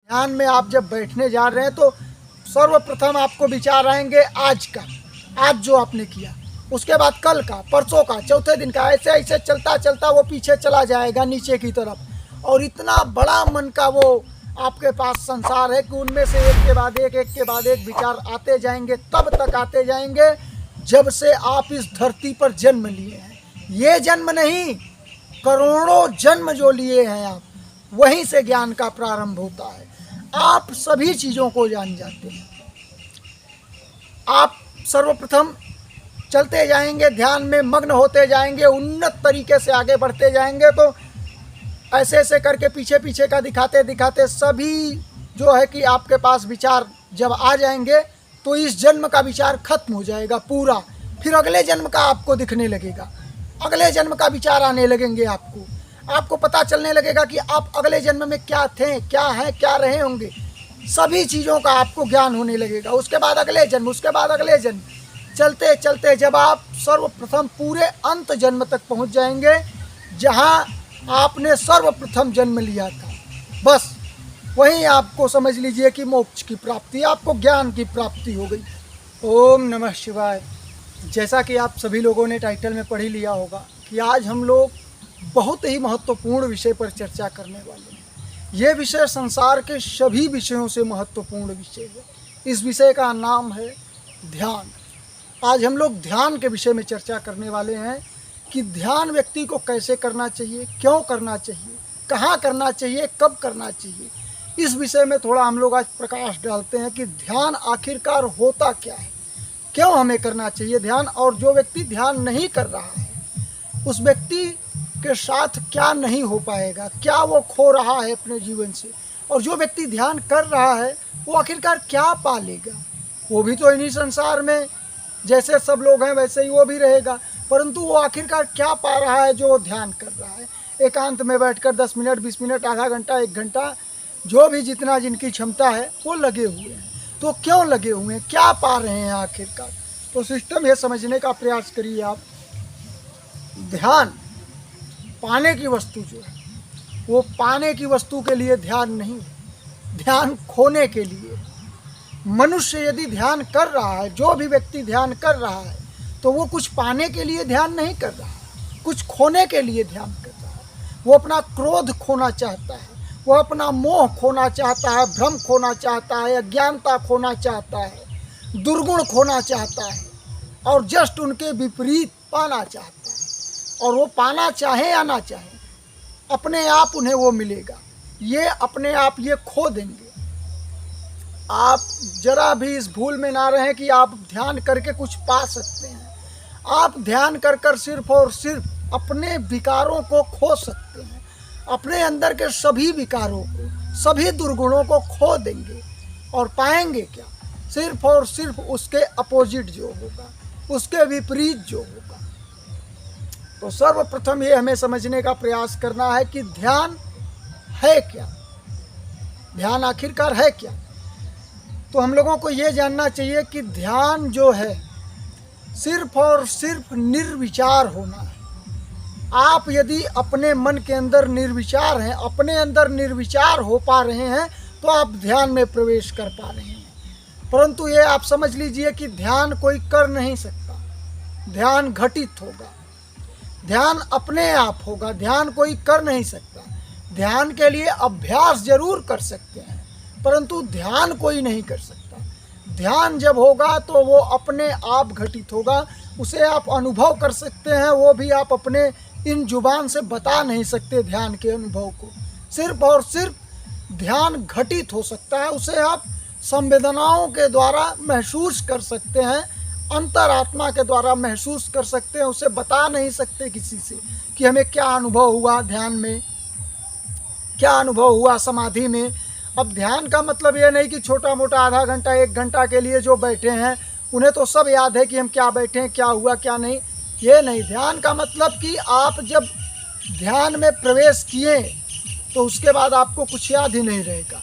ध्यान में आप जब बैठने जा रहे हैं तो सर्वप्रथम आपको विचार आएंगे आज का, आज जो आपने किया, उसके बाद कल का, परसों का, चौथे दिन का, ऐसे ऐसे चलता चलता वो पीछे चला जाएगा नीचे की तरफ। और इतना बड़ा मन का वो आपके पास संसार है कि उनमें से एक के बाद एक विचार आते जाएंगे, तब तक आते जाएंगे जब से आप इस धरती पर जन्म लिए हैं। ये जन्म नहीं, करोड़ों जन्म जो लिए हैं आप, वहीं से ज्ञान का प्रारंभ होता है। आप सभी चीज़ों को जान जाते हैं। आप सर्वप्रथम चलते जाएंगे, ध्यान में मग्न होते जाएंगे, उन्नत तरीके से आगे बढ़ते जाएंगे। तो ऐसे ऐसे करके पीछे पीछे का दिखाते दिखाते सभी जो है कि आपके पास विचार जब आ जाएंगे तो इस जन्म का विचार खत्म हो जाएगा पूरा। फिर अगले जन्म का आपको दिखने लगेगा, अगले जन्म का विचार आने लगेंगे आपको पता चलने लगेगा कि आप अगले जन्म में क्या थे, क्या हैं, क्या रहे होंगे। सभी चीज़ों का आपको ज्ञान होने लगेगा। उसके बाद अगले जन्म, उसके बाद अगले जन्म, चलते चलते जब आप सर्वप्रथम पूरे अंत जन्म तक पहुंच जाएंगे जहां आपने सर्वप्रथम जन्म लिया था, बस वहीं आपको समझ लीजिए कि मोक्ष की प्राप्ति, आपको ज्ञान की प्राप्ति हो गई। ओम नमः शिवाय। जैसा कि आप सभी लोगों ने टाइटल में पढ़ ही लिया होगा कि आज हम लोग बहुत ही महत्वपूर्ण विषय पर चर्चा करने वाले हैं। ये विषय संसार के सभी विषयों से महत्वपूर्ण विषय है। इस विषय का नाम है ध्यान। आज हम लोग ध्यान के विषय में चर्चा करने वाले हैं कि ध्यान व्यक्ति को कैसे करना चाहिए, क्यों करना चाहिए, कहाँ करना चाहिए, कब करना चाहिए। इस विषय में थोड़ा हम लोग आज प्रकाश डालते हैं कि ध्यान आखिरकार होता क्या है, क्यों हमें करना चाहिए ध्यान, और जो व्यक्ति ध्यान नहीं कर रहा है उस व्यक्ति के साथ क्या नहीं हो पाएगा, क्या वो खो रहा है अपने जीवन से, और जो व्यक्ति ध्यान कर रहा है वो आखिरकार क्या पा लेगा। वो भी तो इन्हीं संसार में जैसे सब लोग हैं वैसे ही वो भी रहेगा, परंतु वो आखिरकार क्या पा रहा है जो ध्यान कर रहा है। एकांत में बैठकर 10 मिनट, 20 मिनट, आधा घंटा, 1 घंटा, जो भी जितना जिनकी क्षमता है वो लगे हुए हैं। तो क्यों लगे हुए हैं, क्या पा रहे हैं आखिरकार। तो सिस्टम ये समझने का प्रयास करिए आप। ध्यान पाने की वस्तु जो है वो पाने की वस्तु के लिए ध्यान नहीं है, ध्यान खोने के लिए। मनुष्य यदि ध्यान कर रहा है, जो भी व्यक्ति ध्यान कर रहा है, तो वो कुछ पाने के लिए ध्यान नहीं कर रहा है, कुछ खोने के लिए ध्यान कर रहा है। वो अपना क्रोध खोना चाहता है, वो अपना मोह खोना चाहता है, भ्रम खोना चाहता है, अज्ञानता खोना चाहता है, दुर्गुण खोना चाहता है, और जस्ट उनके विपरीत पाना चाहता है। और वो पाना चाहे या ना चाहे, अपने आप उन्हें वो मिलेगा। ये अपने आप ये खो देंगे। आप जरा भी इस भूल में ना रहें कि आप ध्यान करके कुछ पा सकते हैं। आप ध्यान कर कर सिर्फ और सिर्फ अपने विकारों को खो सकते हैं, अपने अंदर के सभी विकारों को, सभी दुर्गुणों को खो देंगे। और पाएंगे क्या, सिर्फ और सिर्फ उसके अपोजिट जो होगा, उसके विपरीत जो होगा। तो सर्वप्रथम ये हमें समझने का प्रयास करना है कि ध्यान है क्या, ध्यान आखिरकार है क्या। तो हम लोगों को ये जानना चाहिए कि ध्यान जो है सिर्फ और सिर्फ निर्विचार होना है। आप यदि अपने मन के अंदर निर्विचार हैं, अपने अंदर निर्विचार हो पा रहे हैं, तो आप ध्यान में प्रवेश कर पा रहे हैं। परंतु ये आप समझ लीजिए कि ध्यान कोई कर नहीं सकता, ध्यान घटित होगा, ध्यान अपने आप होगा, ध्यान कोई कर नहीं सकता। ध्यान के लिए अभ्यास जरूर कर सकते हैं, परंतु ध्यान कोई नहीं कर सकता। ध्यान जब होगा तो वो अपने आप घटित होगा, उसे आप अनुभव कर सकते हैं, वो भी आप अपने इन जुबान से बता नहीं सकते ध्यान के अनुभव को। सिर्फ और सिर्फ ध्यान घटित हो सकता है, उसे आप संवेदनाओं के द्वारा महसूस कर सकते हैं, अंतरात्मा के द्वारा महसूस कर सकते हैं। उसे बता नहीं सकते किसी से कि हमें क्या अनुभव हुआ ध्यान में, क्या अनुभव हुआ समाधि में। अब ध्यान का मतलब ये नहीं कि छोटा मोटा आधा घंटा, 1 घंटा के लिए जो बैठे हैं उन्हें तो सब याद है कि हम क्या बैठे हैं, क्या हुआ, क्या नहीं, ये नहीं। ध्यान का मतलब कि आप जब ध्यान में प्रवेश किए तो उसके बाद आपको कुछ याद ही नहीं रहेगा।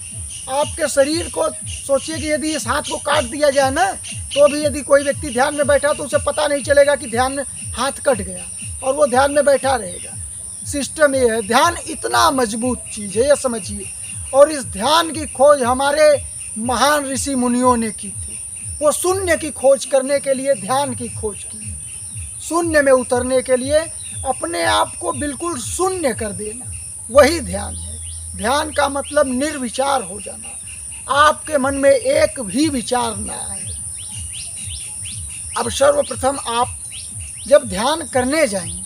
आपके शरीर को सोचिए कि यदि इस हाथ को काट दिया जाए ना, तो भी यदि कोई व्यक्ति ध्यान में बैठा तो उसे पता नहीं चलेगा कि ध्यान में हाथ कट गया, और वो ध्यान में बैठा रहेगा। सिस्टम ये है, ध्यान इतना मजबूत चीज़ है, ये समझिए। और इस ध्यान की खोज हमारे महान ऋषि मुनियों ने की थी। वो शून्य की खोज करने के लिए ध्यान की खोज की। शून्य में उतरने के लिए अपने आप को बिल्कुल शून्य कर देना, वही ध्यान है। ध्यान का मतलब निर्विचार हो जाना, आपके मन में एक भी विचार न आए। अब सर्वप्रथम आप जब ध्यान करने जाएंगे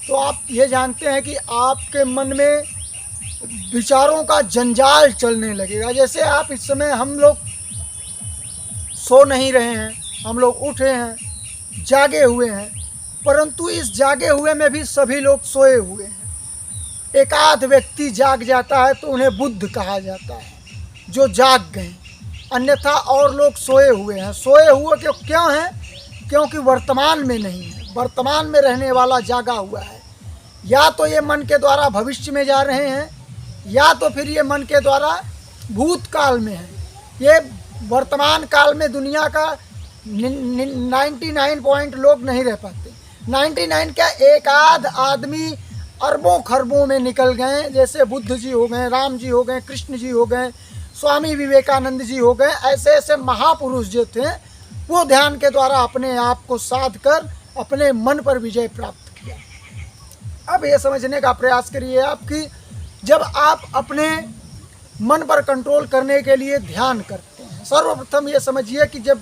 तो आप ये जानते हैं कि आपके मन में विचारों का जंजाल चलने लगेगा। जैसे आप इस समय, हम लोग सो नहीं रहे हैं, हम लोग उठे हैं, जागे हुए हैं, परंतु इस जागे हुए में भी सभी लोग सोए हुए हैं। एक आध व्यक्ति जाग जाता है तो उन्हें बुद्ध कहा जाता है, जो जाग गए, अन्यथा और लोग सोए हुए हैं। सोए हुए क्यों हैं? क्योंकि वर्तमान में नहीं है। वर्तमान में रहने वाला जागा हुआ है। या तो ये मन के द्वारा भविष्य में जा रहे हैं, या तो फिर ये मन के द्वारा भूतकाल में है। ये वर्तमान काल में दुनिया का 99 पॉइंट लोग नहीं रह पाते। 99 क्या, एक आध आदमी अरबों खरबों में निकल गए। जैसे बुद्ध जी हो गए, राम जी हो गए, कृष्ण जी हो गए, स्वामी विवेकानंद जी हो गए। ऐसे ऐसे महापुरुष जो थे वो ध्यान के द्वारा अपने आप को साध कर अपने मन पर विजय प्राप्त किया। अब ये समझने का प्रयास करिए आप कि जब आप अपने मन पर कंट्रोल करने के लिए ध्यान करते हैं, सर्वप्रथम ये समझिए कि जब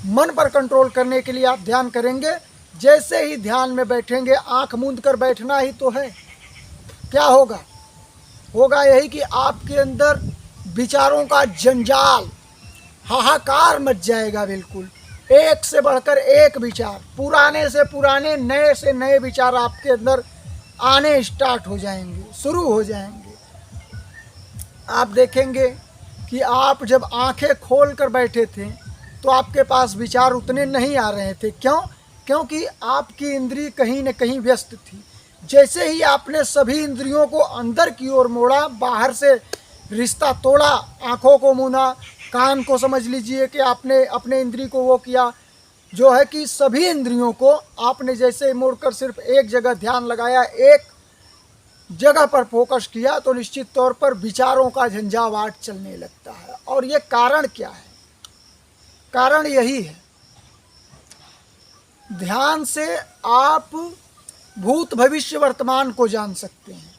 मन पर कंट्रोल करने के लिए आप ध्यान करेंगे, जैसे ही ध्यान में बैठेंगे, आंख मूंद कर बैठना ही तो है। क्या होगा? होगा यही कि आपके अंदर विचारों का जंजाल, हाहाकार मच जाएगा। बिल्कुल एक से बढ़कर एक विचार, पुराने से पुराने, नए से नए विचार आपके अंदर आने स्टार्ट हो जाएंगे, शुरू हो जाएंगे। आप देखेंगे कि आप जब आंखें खोल कर बैठे थे तो आपके पास विचार उतने नहीं आ रहे थे। क्यों? क्योंकि आपकी इंद्री कहीं न कहीं व्यस्त थी। जैसे ही आपने सभी इंद्रियों को अंदर की ओर मोड़ा, बाहर से रिश्ता तोड़ा, आँखों को मूंदा, कान को समझ लीजिए कि आपने अपने इंद्री को वो किया, जो है कि सभी इंद्रियों को आपने जैसे मोड़कर सिर्फ एक जगह ध्यान लगाया, एक जगह पर फोकस किया, तो निश्चित तौर पर विचारों का झंझावात चलने लगता है। और ये कारण क्या है? कारण यही है, ध्यान से आप भूत भविष्य वर्तमान को जान सकते हैं।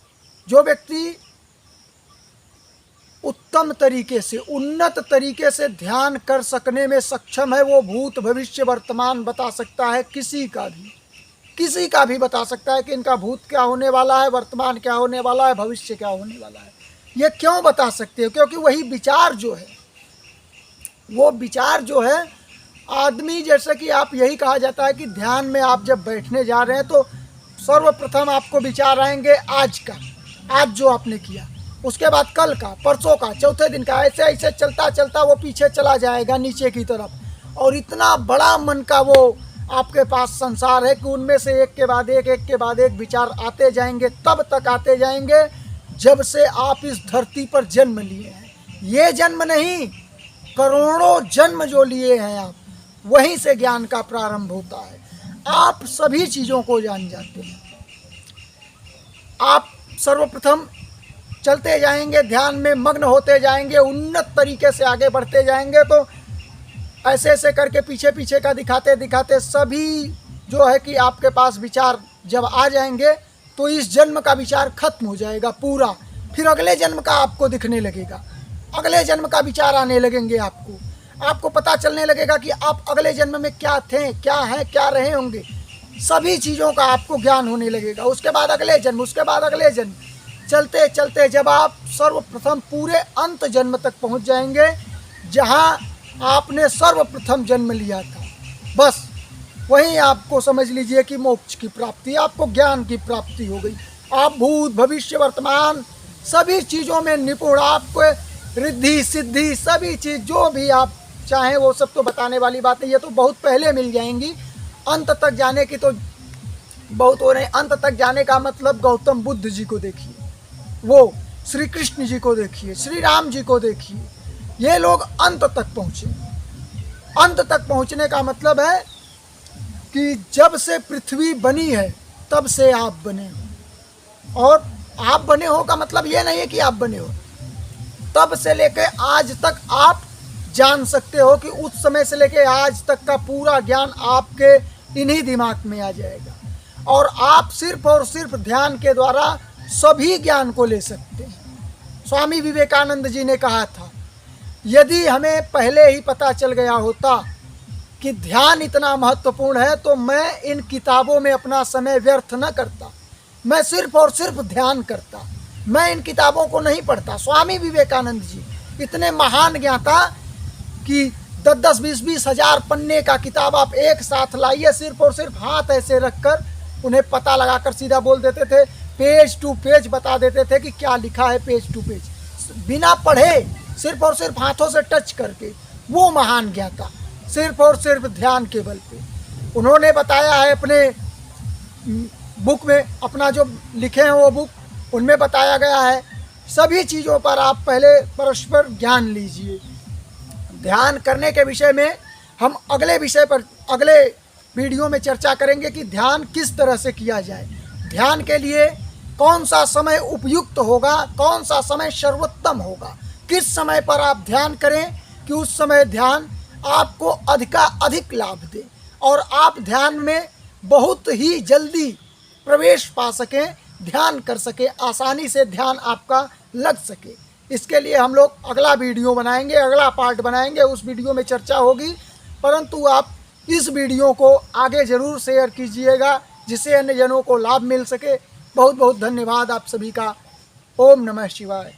जो व्यक्ति उत्तम तरीके से, उन्नत तरीके से ध्यान कर सकने में सक्षम है, वो भूत भविष्य वर्तमान बता सकता है। किसी का भी बता सकता है कि इनका भूत क्या होने वाला है, वर्तमान क्या होने वाला है, भविष्य क्या होने वाला है। ये क्यों बता सकते हो? क्योंकि वही विचार जो है, वो विचार जो है आदमी, जैसे कि आप, यही कहा जाता है कि ध्यान में आप जब बैठने जा रहे हैं तो सर्वप्रथम आपको विचार आएंगे आज का, आज जो आपने किया, उसके बाद कल का, परसों का, चौथे दिन का, ऐसे ऐसे चलता चलता वो पीछे चला जाएगा नीचे की तरफ। और इतना बड़ा मन का वो आपके पास संसार है कि उनमें से एक के बाद एक विचार आते जाएंगे, तब तक आते जाएंगे जब से आप इस धरती पर जन्म लिए हैं। ये जन्म नहीं, करोड़ों जन्म जो लिए हैं आप, वहीं से ज्ञान का प्रारंभ होता है। आप सभी चीज़ों को जान जाते हैं। आप सर्वप्रथम चलते जाएंगे, ध्यान में मग्न होते जाएंगे, उन्नत तरीके से आगे बढ़ते जाएंगे, तो ऐसे ऐसे करके पीछे पीछे का दिखाते दिखाते सभी जो है कि आपके पास विचार जब आ जाएंगे तो इस जन्म का विचार खत्म हो जाएगा पूरा। फिर अगले जन्म का आपको दिखने लगेगा, अगले जन्म का विचार आने लगेंगे आपको पता चलने लगेगा कि आप अगले जन्म में क्या थे, क्या हैं, क्या रहे होंगे। सभी चीज़ों का आपको ज्ञान होने लगेगा। उसके बाद अगले जन्म, उसके बाद अगले जन्म, चलते चलते जब आप सर्वप्रथम पूरे अंत जन्म तक पहुंच जाएंगे, जहां आपने सर्वप्रथम जन्म लिया था, बस वहीं आपको समझ लीजिए कि मोक्ष की प्राप्ति, आपको ज्ञान की प्राप्ति हो गई। आप भूत भविष्य वर्तमान सभी चीज़ों में निपुण, आपको रिद्धि सिद्धि सभी चीज़ जो भी आप चाहें वो सब तो बताने वाली बात है, ये तो बहुत पहले मिल जाएंगी। अंत तक जाने की तो बहुत हो रहे हैं। अंत तक जाने का मतलब गौतम बुद्ध जी को देखिए, वो श्री कृष्ण जी को देखिए, श्री राम जी को देखिए, ये लोग अंत तक पहुँचे। अंत तक पहुँचने का मतलब है कि जब से पृथ्वी बनी है तब से आप बने हो। और आप बने हो का मतलब ये नहीं है कि आप बने हो, तब से लेके आज तक आप जान सकते हो कि उस समय से लेके आज तक का पूरा ज्ञान आपके इन्हीं दिमाग में आ जाएगा और आप सिर्फ और सिर्फ ध्यान के द्वारा सभी ज्ञान को ले सकते हैं। स्वामी विवेकानंद जी ने कहा था, यदि हमें पहले ही पता चल गया होता कि ध्यान इतना महत्वपूर्ण है तो मैं इन किताबों में अपना समय व्यर्थ न करता, मैं सिर्फ और सिर्फ ध्यान करता, मैं इन किताबों को नहीं पढ़ता। स्वामी विवेकानंद जी इतने महान ज्ञाता कि 10-10, 20-20 हजार पन्ने का किताब आप एक साथ लाइए, सिर्फ और सिर्फ हाथ ऐसे रखकर उन्हें पता लगाकर सीधा बोल देते थे, पेज टू पेज बता देते थे कि क्या लिखा है पेज टू पेज, बिना पढ़े सिर्फ और सिर्फ हाथों से टच करके। वो महान ज्ञाता सिर्फ और सिर्फ ध्यान के बल पे। उन्होंने बताया है अपने बुक में, अपना जो लिखे हैं वो बुक, उनमें बताया गया है सभी चीज़ों पर आप पहले परस्पर ज्ञान लीजिए। ध्यान करने के विषय में हम अगले विषय पर अगले वीडियो में चर्चा करेंगे कि ध्यान किस तरह से किया जाए, ध्यान के लिए कौन सा समय उपयुक्त होगा, कौन सा समय सर्वोत्तम होगा, किस समय पर आप ध्यान करें कि उस समय ध्यान आपको अधिक लाभ दे और आप ध्यान में बहुत ही जल्दी प्रवेश पा सकें, ध्यान कर सकें, आसानी से ध्यान आपका लग सके। इसके लिए हम लोग अगला वीडियो बनाएंगे, अगला पार्ट बनाएंगे, उस वीडियो में चर्चा होगी। परंतु आप इस वीडियो को आगे ज़रूर शेयर कीजिएगा जिससे अन्य जनों को लाभ मिल सके। बहुत बहुत धन्यवाद आप सभी का। ओम नमः शिवाय।